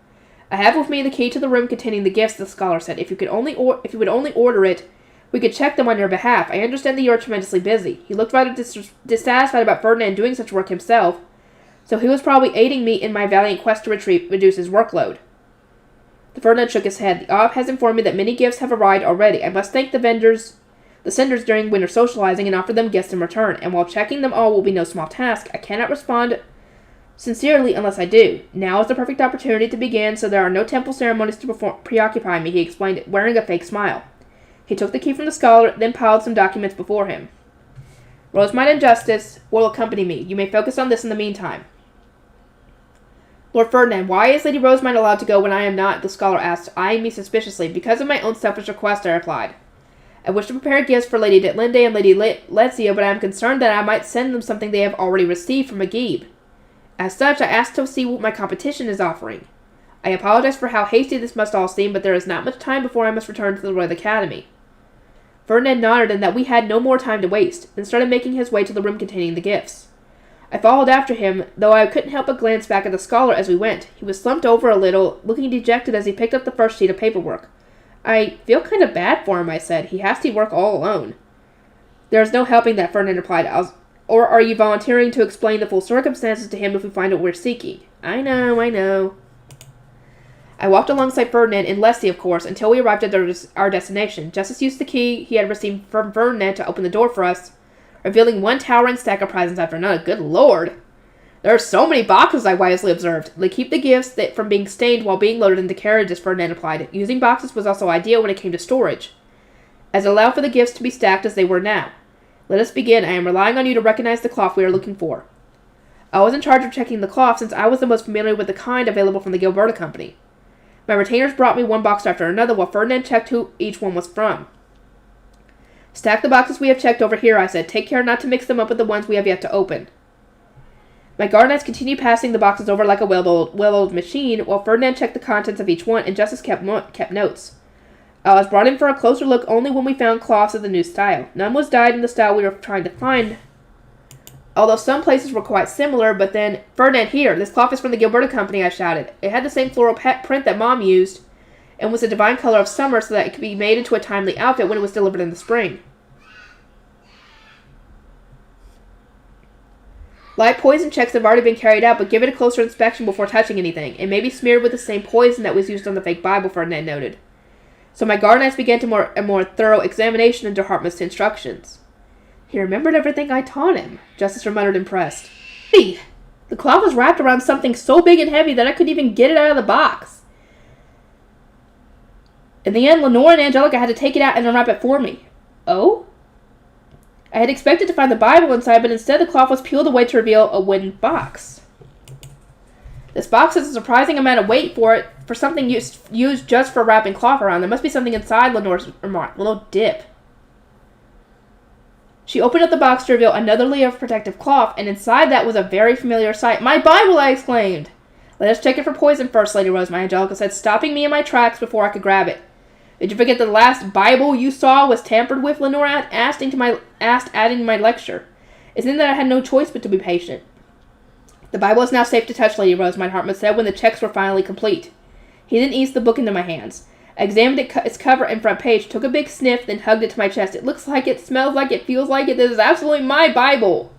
I have with me the key to the room containing the gifts, the scholar said. If you would only order it, we could check them on your behalf. I understand that you are tremendously busy. He looked rather dissatisfied about Ferdinand doing such work himself, so he was probably aiding me in my valiant quest to reduce his workload. The Ferdinand shook his head. The Ob has informed me that many gifts have arrived already. I must thank the senders during winter socializing and offer them gifts in return, and while checking them all will be no small task, I cannot respond sincerely unless I do. Now is the perfect opportunity to begin, so there are no temple ceremonies to preoccupy me, he explained, wearing a fake smile. He took the key from the scholar, then piled some documents before him. Rosemont and Justice will accompany me. You may focus on this in the meantime. Lord Ferdinand, why is Lady Rosemont allowed to go when I am not? The scholar asked, eyeing me suspiciously. Because of my own selfish request, I replied. I wish to prepare gifts for Lady Ditlinde and Lady Lezia, but I am concerned that I might send them something they have already received from a Gieb. As such, I asked to see what my competition is offering. I apologize for how hasty this must all seem, but there is not much time before I must return to the Royal Academy. Ferdinand nodded and that we had no more time to waste, then started making his way to the room containing the gifts. I followed after him, though I couldn't help but glance back at the scholar as we went. He was slumped over a little, looking dejected as he picked up the first sheet of paperwork. I feel kind of bad for him, I said. He has to work all alone. There is no helping that, Ferdinand replied. Or are you volunteering to explain the full circumstances to him if we find what we're seeking? I know. I walked alongside Ferdinand and Leslie, of course, until we arrived at our destination. Justice used the key he had received from Ferdinand to open the door for us, revealing one towering stack of presents after another. Good lord! There are so many boxes, I wisely observed. They keep the gifts from being stained while being loaded into carriages, Ferdinand replied. Using boxes was also ideal when it came to storage, as it allowed for the gifts to be stacked as they were now. Let us begin. I am relying on you to recognize the cloth we are looking for. I was in charge of checking the cloth since I was the most familiar with the kind available from the Gilberta Company. My retainers brought me one box after another while Ferdinand checked who each one was from. Stack the boxes we have checked over here, I said. Take care not to mix them up with the ones we have yet to open. My guardians continued passing the boxes over like a well-oiled machine while Ferdinand checked the contents of each one and Justice kept notes. I was brought in for a closer look only when we found cloths of the new style. None was dyed in the style we were trying to find, although some places were quite similar, but then, Ferdinand, here, this cloth is from the Gilberta Company, I shouted. It had the same floral print that Mom used, and was the divine color of summer so that it could be made into a timely outfit when it was delivered in the spring. Light poison checks have already been carried out, but give it a closer inspection before touching anything. It may be smeared with the same poison that was used on the fake Bible, Ferdinand noted. So my guard knights began a more thorough examination into Hartmut's instructions. He remembered everything I taught him, Justice muttered, impressed. Hey, the cloth was wrapped around something so big and heavy that I couldn't even get it out of the box. In the end, Lenore and Angelica had to take it out and unwrap it for me. Oh? I had expected to find the Bible inside, but instead the cloth was peeled away to reveal a wooden box. This box has a surprising amount of weight for something used just for wrapping cloth around. There must be something inside, Lenore's remarked. Little dip. She opened up the box to reveal another layer of protective cloth, and inside that was a very familiar sight. My Bible, I exclaimed. Let us check it for poison first, Lady Rosemary, Angelica said, stopping me in my tracks before I could grab it. Did you forget the last Bible you saw was tampered with, Lenore asked, adding to my lecture. It seemed that I had no choice but to be patient. The Bible is now safe to touch, Lady Rosemary, Hartmut said when the checks were finally complete. He then eased the book into my hands. I examined its cover and front page, took a big sniff, then hugged it to my chest. It looks like it, smells like it, feels like it. This is absolutely my Bible,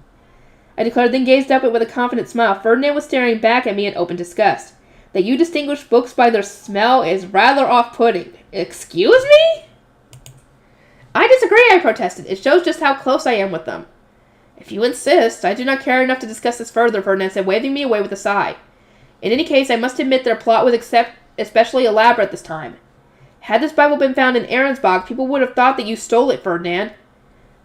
I declared, then gazed up at it with a confident smile. Ferdinand was staring back at me in open disgust. That you distinguish books by their smell is rather off-putting. Excuse me? I disagree, I protested. It shows just how close I am with them. If you insist, I do not care enough to discuss this further, Ferdinand said, waving me away with a sigh. In any case, I must admit their plot was especially elaborate this time. Had this Bible been found in Aaron's box, people would have thought that you stole it, Ferdinand.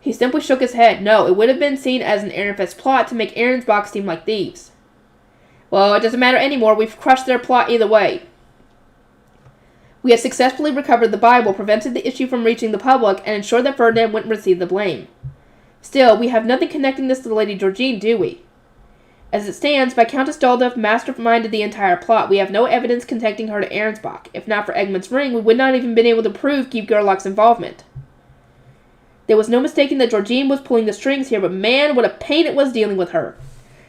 He simply shook his head. No, it would have been seen as an Aaron-fest plot to make Aaron's box seem like thieves. Well, it doesn't matter anymore. We've crushed their plot either way. We have successfully recovered the Bible, prevented the issue from reaching the public, and ensured that Ferdinand wouldn't receive the blame. Still, we have nothing connecting this to the Lady Georgine, do we? As it stands, Viscountess Daldov masterminded the entire plot. We have no evidence connecting her to Arensbach. If not for Egmont's ring, we would not even been able to prove Keep Gerlach's involvement. There was no mistaking that Georgine was pulling the strings here, but man, what a pain it was dealing with her.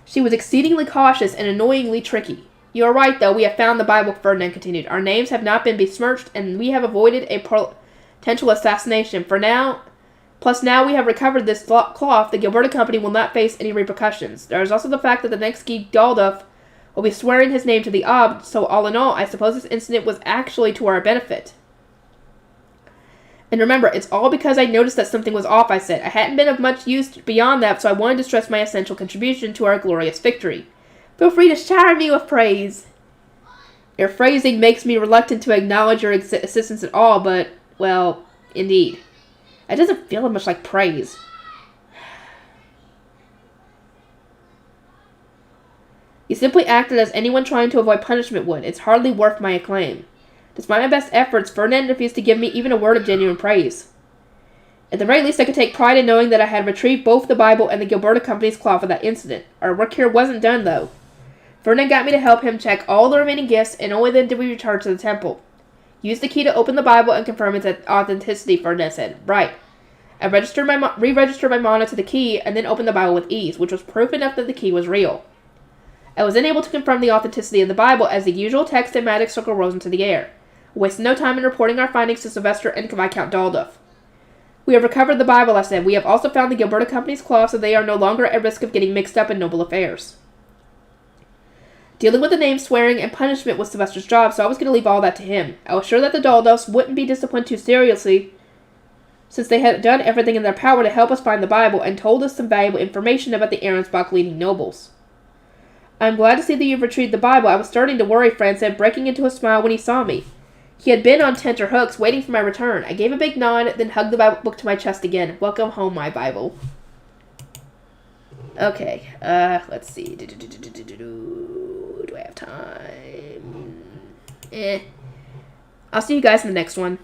She was exceedingly cautious and annoyingly tricky. You are right, though. We have found the Bible, Ferdinand continued. Our names have not been besmirched, and we have avoided a potential assassination. Plus now we have recovered this cloth, the Gilberta Company will not face any repercussions. There is also the fact that the next Geek Daldov will be swearing his name to the Ob, so all in all, I suppose this incident was actually to our benefit. And remember, it's all because I noticed that something was off, I said. I hadn't been of much use beyond that, so I wanted to stress my essential contribution to our glorious victory. Feel free to shower me with praise. Your phrasing makes me reluctant to acknowledge your assistance at all, but, well, indeed. It doesn't feel much like praise. You simply acted as anyone trying to avoid punishment would. It's hardly worth my acclaim. Despite my best efforts, Ferdinand refused to give me even a word of genuine praise. At the very least, I could take pride in knowing that I had retrieved both the Bible and the Gilberta Company's cloth for that incident. Our work here wasn't done, though. Ferdinand got me to help him check all the remaining gifts, and only then did we return to the temple. Use the key to open the Bible and confirm its authenticity, Ferdinand said. Right. I re-registered my mana to the key, and then opened the Bible with ease, which was proof enough that the key was real. I was then able to confirm the authenticity of the Bible as the usual text and magic circle rose into the air. We wasted no time in reporting our findings to Sylvester and Viscount Daldov. We have recovered the Bible, I said. We have also found the Gilberta Company's cloth, so they are no longer at risk of getting mixed up in noble affairs. Dealing with the name, swearing, and punishment was Sylvester's job, so I was going to leave all that to him. I was sure that the Daldovs wouldn't be disciplined too seriously, since they had done everything in their power to help us find the Bible and told us some valuable information about the Arensbach leading nobles. I'm glad to see that you've retrieved the Bible. I was starting to worry, Fran said, breaking into a smile when he saw me. He had been on tenterhooks, waiting for my return. I gave a big nod, then hugged the Bible book to my chest again. Welcome home, my Bible. Okay, let's see. Do I have time? I'll see you guys in the next one.